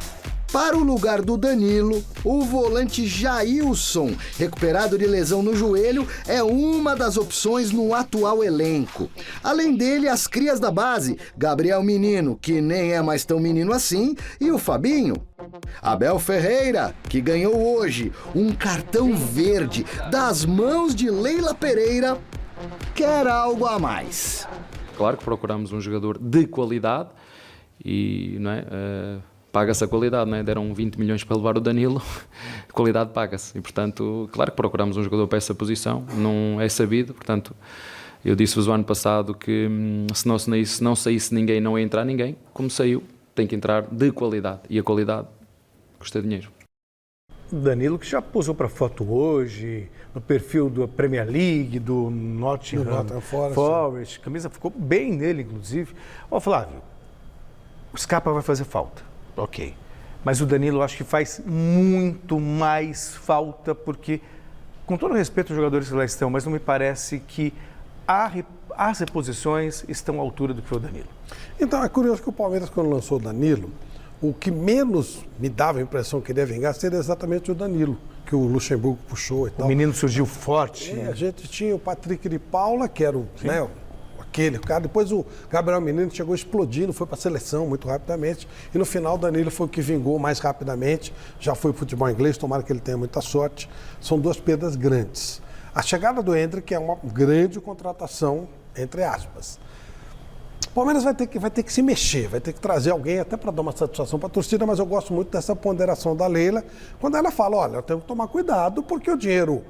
Para o lugar do Danilo, o volante Jailson, recuperado de lesão no joelho, é uma das opções no atual elenco. Além dele, as crias da base, Gabriel Menino, que nem é mais tão menino assim, e o Fabinho. Abel Ferreira, que ganhou hoje um cartão verde das mãos de Leila Pereira, quer algo a mais. Claro que procuramos um jogador de qualidade e, não é, paga-se a qualidade, não é? Deram 20 milhões para levar o Danilo, a qualidade paga-se. E, portanto, claro que procuramos um jogador para essa posição, não é sabido. Portanto, eu disse-vos o ano passado que se não saísse ninguém, não ia entrar ninguém. Como saiu, tem que entrar de qualidade. E a qualidade custa dinheiro. Danilo, que já posou para foto hoje, no perfil da Premier League, do Nottingham Forest. A camisa ficou bem nele, inclusive. Ó, Flávio, o Scarpa vai fazer falta. Ok, mas o Danilo eu acho que faz muito mais falta porque, com todo respeito aos jogadores que lá estão, mas não me parece que as reposições estão à altura do que foi o Danilo. Então, é curioso que o Palmeiras, quando lançou o Danilo, o que menos me dava a impressão que ele ia vingar seria exatamente o Danilo, que o Luxemburgo puxou e tal. O menino surgiu forte. A gente tinha o Patrick de Paula, que era aquele cara. Depois o Gabriel Menino chegou explodindo, foi para a seleção muito rapidamente. E no final o Danilo foi o que vingou mais rapidamente. Já foi futebol inglês, tomara que ele tenha muita sorte. São 2 perdas grandes. A chegada do Endrick é uma grande contratação, entre aspas. O Palmeiras vai ter que se mexer, vai ter que trazer alguém até para dar uma satisfação para a torcida, mas eu gosto muito dessa ponderação da Leila, quando ela fala, olha, eu tenho que tomar cuidado porque o dinheiro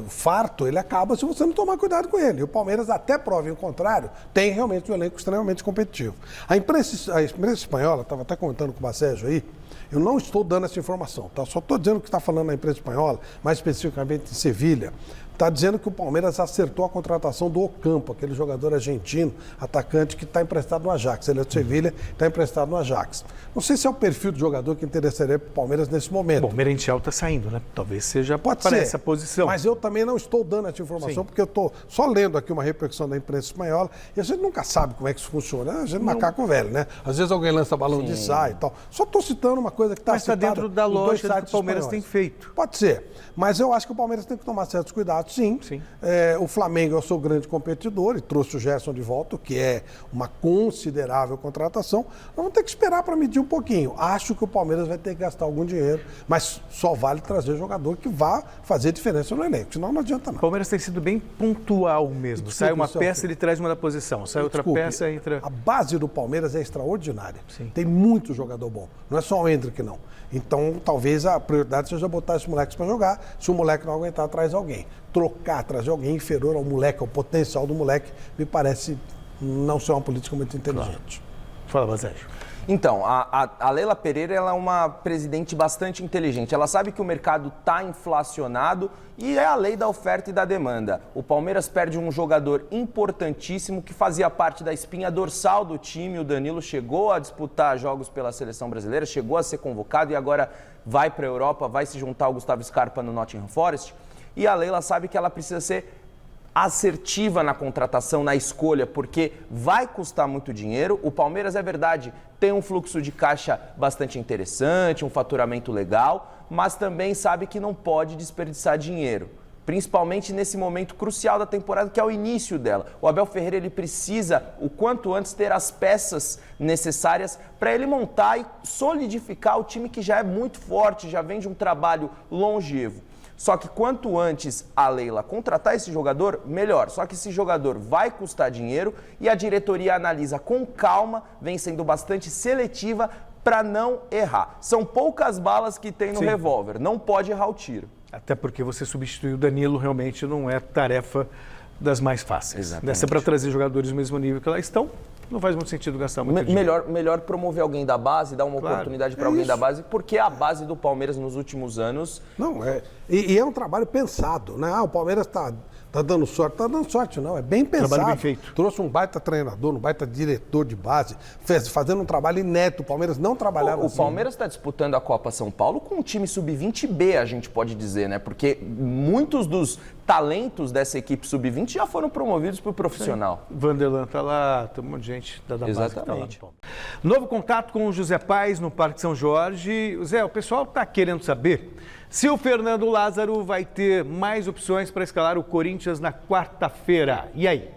farto, ele acaba se você não tomar cuidado com ele. E o Palmeiras, até prova em contrário, tem realmente um elenco extremamente competitivo. A imprensa espanhola, estava até comentando com o Bacégio aí, eu não estou dando essa informação, tá? Só estou dizendo o que está falando na imprensa espanhola, mais especificamente em Sevilha. Está dizendo que o Palmeiras acertou a contratação do Ocampo, aquele jogador argentino, atacante que está emprestado no Ajax. Ele é de Sevilha, está emprestado no Ajax. Não sei se é o perfil do jogador que interessaria para o Palmeiras nesse momento. Bom, o Merentiel está saindo, né? Talvez seja para essa posição. Mas eu também não estou dando essa informação, porque eu estou só lendo aqui uma repercussão da imprensa espanhola e a gente nunca sabe como é que isso funciona. A gente macaco velho, né? Às vezes alguém lança balão de sai e tal. Só estou citando uma coisa que está citada. Mas está dentro da lógica que o Palmeiras tem feito. Pode ser. Mas eu acho que o Palmeiras tem que tomar certos cuidados, sim. O Flamengo é o seu grande competidor e trouxe o Gerson de volta, o que é uma considerável contratação. Nós vamos ter que esperar para medir um pouquinho. Acho que o Palmeiras vai ter que gastar algum dinheiro, mas só vale trazer jogador que vá fazer diferença no elenco, senão não adianta nada. O Palmeiras tem sido bem pontual mesmo. Desculpe, sai uma peça, ele traz uma da posição. Sai outra peça, entra... A base do Palmeiras é extraordinária. Tem muito jogador bom. Não é só o Endrick, não. Então, talvez a prioridade seja botar esses moleques para jogar. Se o moleque não aguentar, traz alguém. Trocar, trazer alguém inferior ao moleque, ao potencial do moleque, me parece não ser uma política muito inteligente. Fala, Bacégio. Então, a Leila Pereira ela é uma presidente bastante inteligente. Ela sabe que o mercado está inflacionado e é a lei da oferta e da demanda. O Palmeiras perde um jogador importantíssimo que fazia parte da espinha dorsal do time. O Danilo chegou a disputar jogos pela seleção brasileira, chegou a ser convocado e agora vai para a Europa, vai se juntar ao Gustavo Scarpa no Nottingham Forest. E a Leila sabe que ela precisa ser assertiva na contratação, na escolha, porque vai custar muito dinheiro. O Palmeiras, é verdade, tem um fluxo de caixa bastante interessante, um faturamento legal, mas também sabe que não pode desperdiçar dinheiro, principalmente nesse momento crucial da temporada, que é o início dela. O Abel Ferreira ele precisa, o quanto antes, ter as peças necessárias para ele montar e solidificar o time que já é muito forte, já vem de um trabalho longevo. Só que quanto antes a Leila contratar esse jogador, melhor. Só que esse jogador vai custar dinheiro e a diretoria analisa com calma, vem sendo bastante seletiva para não errar. São poucas balas que tem no revólver, não pode errar o tiro. Até porque você substituir o Danilo realmente não é tarefa das mais fáceis. Exatamente. Para trazer jogadores do mesmo nível que lá estão, não faz muito sentido gastar muito dinheiro. Melhor promover alguém da base, dar uma oportunidade para alguém da base, porque a base do Palmeiras nos últimos anos... Não, e é um trabalho pensado, né? O Palmeiras está dando sorte. Está dando sorte, não. É bem pensado. Trabalho bem feito. Trouxe um baita treinador, um baita diretor de base, fazendo um trabalho inédito. O Palmeiras não trabalhava assim. O Palmeiras está disputando a Copa São Paulo com um time sub-20B, a gente pode dizer, né? Porque muitos dos talentos dessa equipe sub-20 já foram promovidos para o profissional. Vanderlan está lá, tem um monte de gente da base que tá lá. Novo contato com o José Paes no Parque São Jorge. Zé, o pessoal está querendo saber se o Fernando Lázaro vai ter mais opções para escalar o Corinthians na quarta-feira. E aí?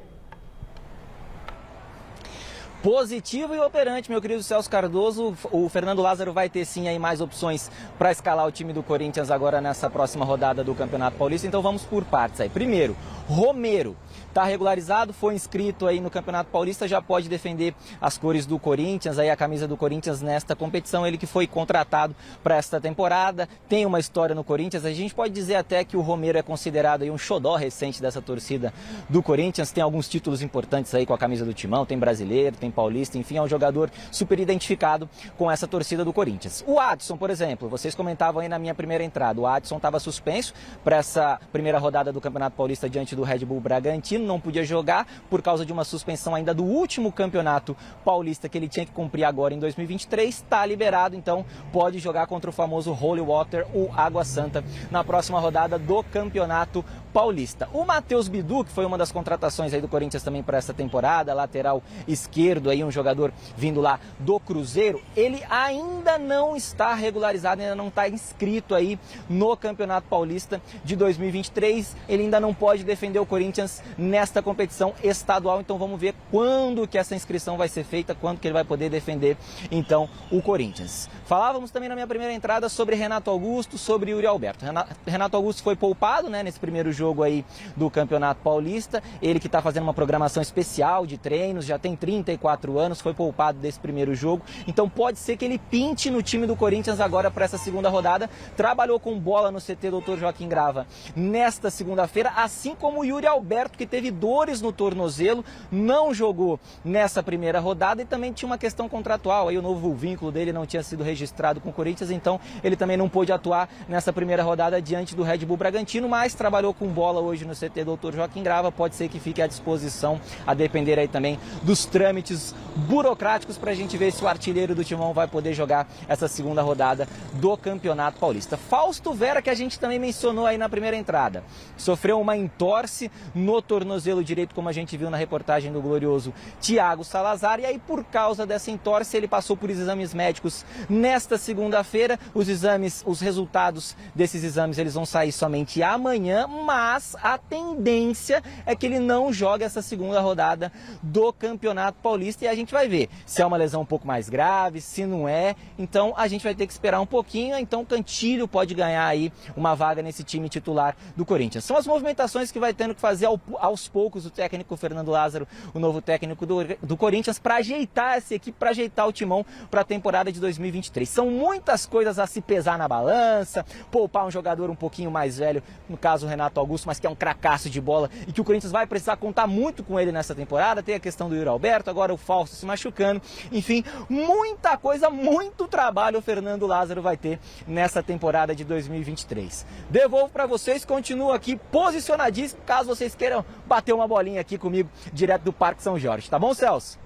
Positivo e operante, meu querido Celso Cardoso. O Fernando Lázaro vai ter sim aí mais opções para escalar o time do Corinthians agora nessa próxima rodada do Campeonato Paulista. Então vamos por partes aí. Primeiro, Romero. Está regularizado, foi inscrito aí no Campeonato Paulista, já pode defender as cores do Corinthians, aí a camisa do Corinthians nesta competição. Ele que foi contratado para esta temporada, tem uma história no Corinthians. A gente pode dizer até que o Romero é considerado aí um xodó recente dessa torcida do Corinthians. Tem alguns títulos importantes aí com a camisa do Timão, tem brasileiro, tem paulista, enfim, é um jogador super identificado com essa torcida do Corinthians. O Adson, por exemplo, vocês comentavam aí na minha primeira entrada, o Adson estava suspenso para essa primeira rodada do Campeonato Paulista diante do Red Bull Bragantino, não podia jogar por causa de uma suspensão ainda do último Campeonato Paulista que ele tinha que cumprir agora em 2023, está liberado, então pode jogar contra o famoso Holy Water, o Água Santa, na próxima rodada do Campeonato Paulista. O Matheus Bidu, que foi uma das contratações aí do Corinthians também para essa temporada, lateral esquerdo, aí um jogador vindo lá do Cruzeiro, ele ainda não está regularizado, ainda não está inscrito aí no Campeonato Paulista de 2023, ele ainda não pode defender o Corinthians nesta competição estadual, então vamos ver quando que essa inscrição vai ser feita, quando que ele vai poder defender então o Corinthians. Falávamos também na minha primeira entrada sobre Renato Augusto, sobre Yuri Alberto. Renato Augusto foi poupado, né, nesse primeiro jogo aí do Campeonato Paulista, ele que está fazendo uma programação especial de treinos, já tem 34 34 anos, foi poupado desse primeiro jogo, então pode ser que ele pinte no time do Corinthians agora para essa segunda rodada. Trabalhou com bola no CT Dr. Joaquim Grava nesta segunda-feira, assim como o Yuri Alberto, que teve dores no tornozelo, não jogou nessa primeira rodada e também tinha uma questão contratual, aí o novo vínculo dele não tinha sido registrado com o Corinthians, então ele também não pôde atuar nessa primeira rodada diante do Red Bull Bragantino, mas trabalhou com bola hoje no CT Dr. Joaquim Grava, pode ser que fique à disposição, a depender aí também dos trâmites burocráticos para a gente ver se o artilheiro do Timão vai poder jogar essa segunda rodada do Campeonato Paulista. Fausto Vera, que a gente também mencionou aí na primeira entrada, sofreu uma entorse no tornozelo direito, como a gente viu na reportagem do glorioso Thiago Salazar, e aí por causa dessa entorse ele passou por exames médicos nesta segunda-feira. Os resultados desses exames eles vão sair somente amanhã, mas a tendência é que ele não jogue essa segunda rodada do Campeonato Paulista, e a gente vai ver se é uma lesão um pouco mais grave, se não é, então a gente vai ter que esperar um pouquinho, então o Cantilho pode ganhar aí uma vaga nesse time titular do Corinthians. São as movimentações que vai tendo que fazer aos poucos o técnico Fernando Lázaro, o novo técnico do Corinthians, para ajeitar essa equipe, para ajeitar o timão para a temporada de 2023. São muitas coisas a se pesar na balança, poupar um jogador um pouquinho mais velho, no caso o Renato Augusto, mas que é um cracaço de bola e que o Corinthians vai precisar contar muito com ele nessa temporada. Tem a questão do Yuri Alberto, agora o Fausto se machucando, enfim, muita coisa, muito trabalho o Fernando Lázaro vai ter nessa temporada de 2023. Devolvo para vocês, continuo aqui posicionadíssimo, caso vocês queiram bater uma bolinha aqui comigo, direto do Parque São Jorge, tá bom, Celso?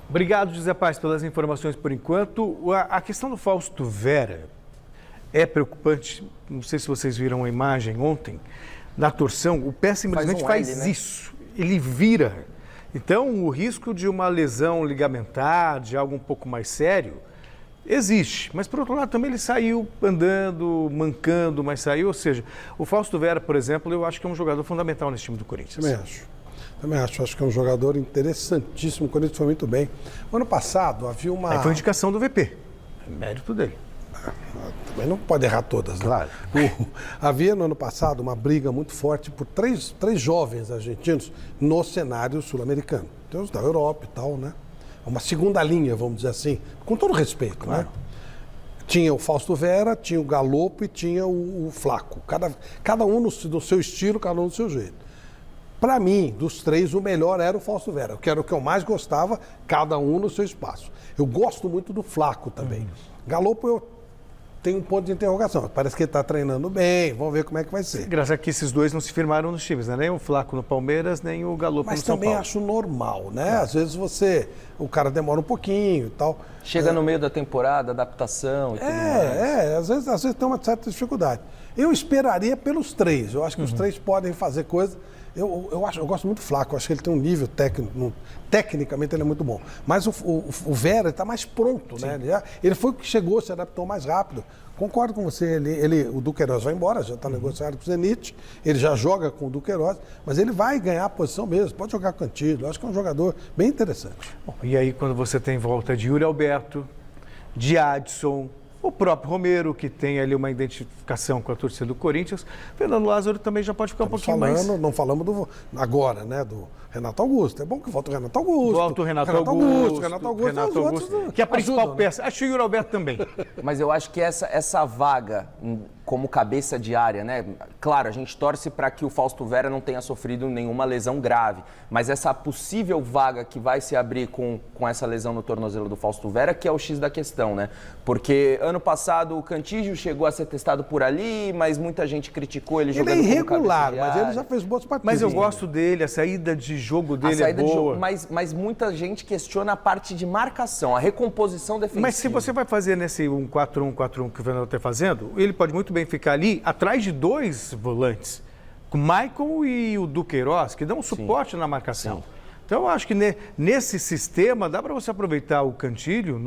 Obrigado, José Paz, pelas informações por enquanto. A questão do Fausto Vera é preocupante. Não sei se vocês viram a imagem ontem da torção. O pé simplesmente faz né? isso. Ele vira. Então, o risco de uma lesão ligamentar, de algo um pouco mais sério, existe. Mas, por outro lado, também ele saiu andando, mancando, mas saiu. Ou seja, o Fausto Vera, por exemplo, eu acho que é um jogador fundamental nesse time do Corinthians. Também acho. Acho que é um jogador interessantíssimo. O Corinthians foi muito bem. No ano passado havia uma... Aí foi indicação do VP. É mérito dele. Também não pode errar todas, né? Claro. Havia no ano passado uma briga muito forte por três jovens argentinos no cenário sul-americano. Tem os da Europa e tal, né? Uma segunda linha, vamos dizer assim, com todo respeito, claro, né? Tinha o Fausto Vera, tinha o Galopo e tinha o Flaco. Cada um no seu estilo, cada um no seu jeito. Para mim, dos três, o melhor era o Fausto Vera, que era o que eu mais gostava, cada um no seu espaço. Eu gosto muito do Flaco também. Galopo eu tenho um ponto de interrogação. Parece que ele está treinando bem, vamos ver como é que vai ser. Graças a que esses dois não se firmaram nos times, né? Nem o Flaco no Palmeiras, nem o Galopo no São Paulo. Mas também acho normal, né? Às vezes o cara demora um pouquinho e tal. Chega no meio da temporada, adaptação e tudo mais. Às vezes tem uma certa dificuldade. Eu esperaria pelos três. Eu acho que os três podem fazer coisa. Eu gosto muito do Flaco, eu acho que ele tem um nível técnico, tecnicamente ele é muito bom. Mas o Vera está mais pronto, né? Ele foi o que chegou, se adaptou mais rápido. Concordo com você, o Duqueiroz vai embora, já está negociado com o Zenit, ele já joga com o Duqueiroz, mas ele vai ganhar a posição mesmo, pode jogar Cantilho, eu acho que é um jogador bem interessante. Bom, e aí quando você tem volta de Yuri Alberto, de Adson, o próprio Romero, que tem ali uma identificação com a torcida do Corinthians, Fernando Lázaro também já pode ficar um pouquinho mais... Não falamos agora, né, do Renato Augusto. É bom que volta o Renato Augusto. Volta o Renato Augusto, que é a principal peça. Acho que o Yuri Alberto também. Mas eu acho que essa vaga como cabeça de área, né? Claro, a gente torce para que o Fausto Vera não tenha sofrido nenhuma lesão grave, mas essa possível vaga que vai se abrir com essa lesão no tornozelo do Fausto Vera, que é o X da questão, né? Porque ano passado o Cantígio chegou a ser testado por ali, mas muita gente criticou ele jogando como irregular, cabeça de área. mas ele já fez boas partidas. Mas eu gosto dele, a saída de jogo dele é boa. Mas muita gente questiona a parte de marcação, a recomposição defensiva. Mas se você vai fazer nesse 1-4-1, 4-1 que o Fernando está fazendo, ele pode muito bem ficar ali atrás de dois volantes, o Maicon e o Duqueiroz, que dão suporte na marcação. Sim. Então, eu acho que nesse sistema dá para você aproveitar o Cantilho,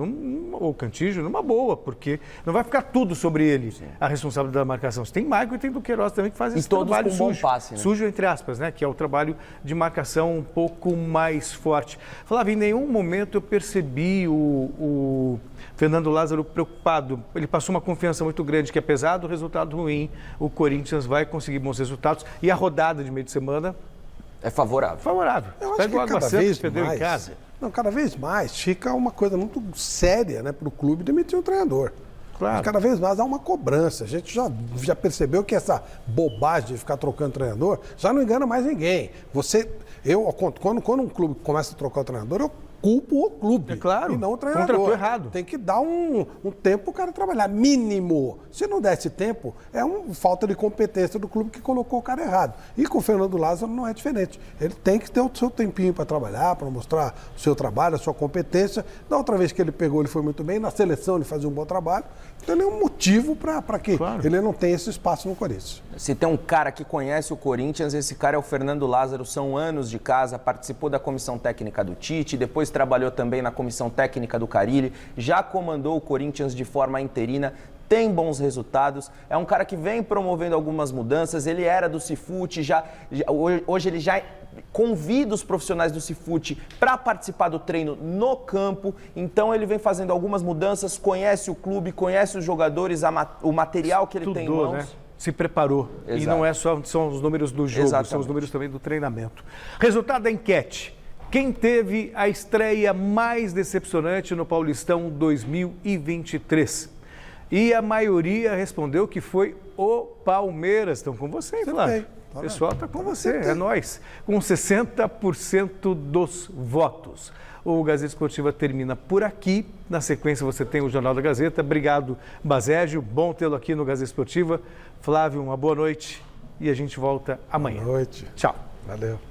ou Cantígio, numa boa, porque não vai ficar tudo sobre ele, a responsabilidade da marcação. Você tem Maicon e tem Duqueiroz também que fazem esse trabalho sujo. Bom passe, né? Sujo, entre aspas, né? Que é o trabalho de marcação um pouco mais forte. Flávio, em nenhum momento eu percebi o Fernando Lázaro preocupado. Ele passou uma confiança muito grande que, apesar do resultado ruim, o Corinthians vai conseguir bons resultados. E a rodada de meio de semana... é favorável. Favorável. Eu acho que cada vez perdeu em casa. Não, cada vez mais fica uma coisa muito séria, né, para o clube demitir o treinador. Claro. E cada vez mais há uma cobrança. A gente já percebeu que essa bobagem de ficar trocando treinador já não engana mais ninguém. Quando um clube começa a trocar o treinador, eu culpo o clube. É claro. E não o treinador. Contratou errado. Tem que dar um tempo para o cara trabalhar. Mínimo. Se não der esse tempo, é uma falta de competência do clube que colocou o cara errado. E com o Fernando Lázaro não é diferente. Ele tem que ter o seu tempinho para trabalhar, para mostrar o seu trabalho, a sua competência. Da outra vez que ele pegou, ele foi muito bem. Na seleção, ele fazia um bom trabalho. Então, ele é um motivo para que ele não tenha esse espaço no Corinthians. Se tem um cara que conhece o Corinthians, esse cara é o Fernando Lázaro. São anos de casa, participou da comissão técnica do Tite, depois trabalhou também na comissão técnica do Carille, já comandou o Corinthians de forma interina, tem bons resultados, é um cara que vem promovendo algumas mudanças, ele era do Cifute, hoje ele já convida os profissionais do Cifute para participar do treino no campo, então ele vem fazendo algumas mudanças, conhece o clube, conhece os jogadores, o material que ele tem em mãos. Né? Se preparou. Exato. E não é só são os números do jogo, Exatamente. são os números também do treinamento. Resultado da enquete. Quem teve a estreia mais decepcionante no Paulistão 2023? E a maioria respondeu que foi o Palmeiras. Estão com você, Flávio. O pessoal está com você, é nós. Com 60% dos votos. O Gazeta Esportiva termina por aqui. Na sequência você tem o Jornal da Gazeta. Obrigado, Bazégio. Bom tê-lo aqui no Gazeta Esportiva. Flávio, uma boa noite e a gente volta amanhã. Boa noite. Tchau. Valeu.